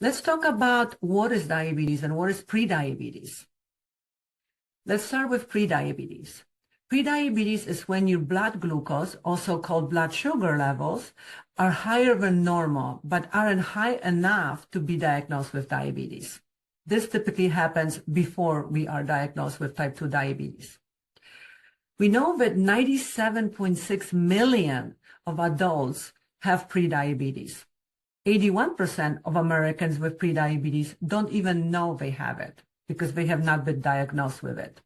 Let's talk about what is diabetes and what is prediabetes. Let's start with prediabetes. Prediabetes is when your blood glucose, also called blood sugar levels, are higher than normal, but aren't high enough to be diagnosed with diabetes. This typically happens before we are diagnosed with type 2 diabetes. We know that 97.6 million of adults have prediabetes. 81% of Americans with prediabetes don't even know they have it because they have not been diagnosed with it.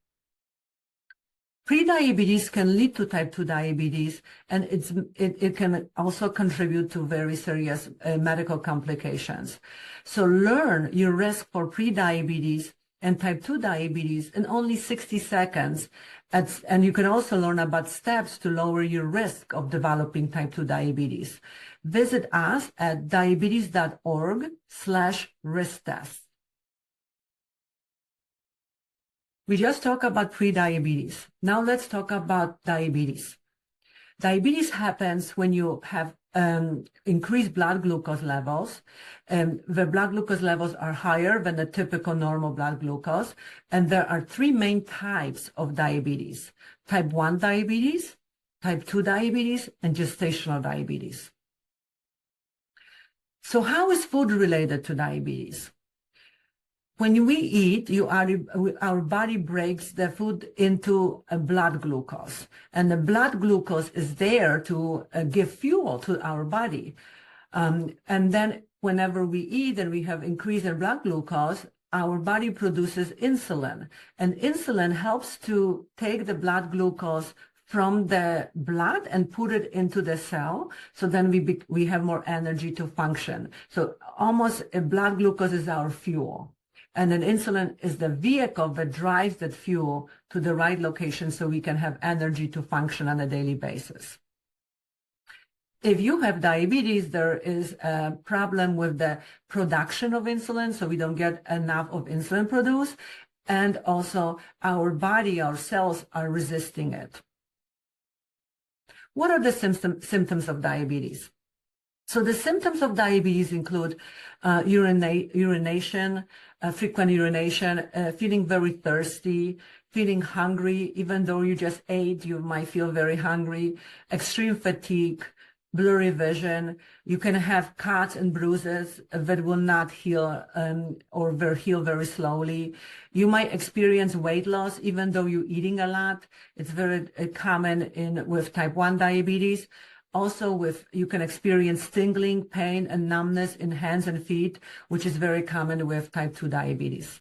Prediabetes can lead to type 2 diabetes, and it can also contribute to very serious medical complications. So learn your risk for prediabetes and type 2 diabetes in only 60 seconds. And you can also learn about steps to lower your risk of developing type 2 diabetes. Visit us at diabetes.org/risk test. We just talked about prediabetes. Now let's talk about diabetes. Diabetes happens when you have increased blood glucose levels. The blood glucose levels are higher than the typical normal blood glucose. And there are three main types of diabetes: type 1 diabetes, type 2 diabetes, and gestational diabetes. So how is food related to diabetes? When we eat, our body breaks the food into a blood glucose, and the blood glucose is there to give fuel to our body. And then whenever we eat and we have increase in blood glucose, our body produces insulin, and insulin helps to take the blood glucose from the blood and put it into the cell, so then we have more energy to function. So almost blood glucose is our fuel. And then insulin is the vehicle that drives that fuel to the right location so we can have energy to function on a daily basis. If you have diabetes, there is a problem with the production of insulin, so we don't get enough of insulin produced. And also our body, our cells are resisting it. What are the symptoms of diabetes? So the symptoms of diabetes include urination, frequent urination, feeling very thirsty, feeling hungry. Even though you just ate, you might feel very hungry, extreme fatigue, blurry vision. You can have cuts and bruises that will not heal or will heal very slowly. You might experience weight loss even though you're eating a lot. It's very common with type 1 diabetes. Also, you can experience tingling, pain, and numbness in hands and feet, which is very common with type 2 diabetes.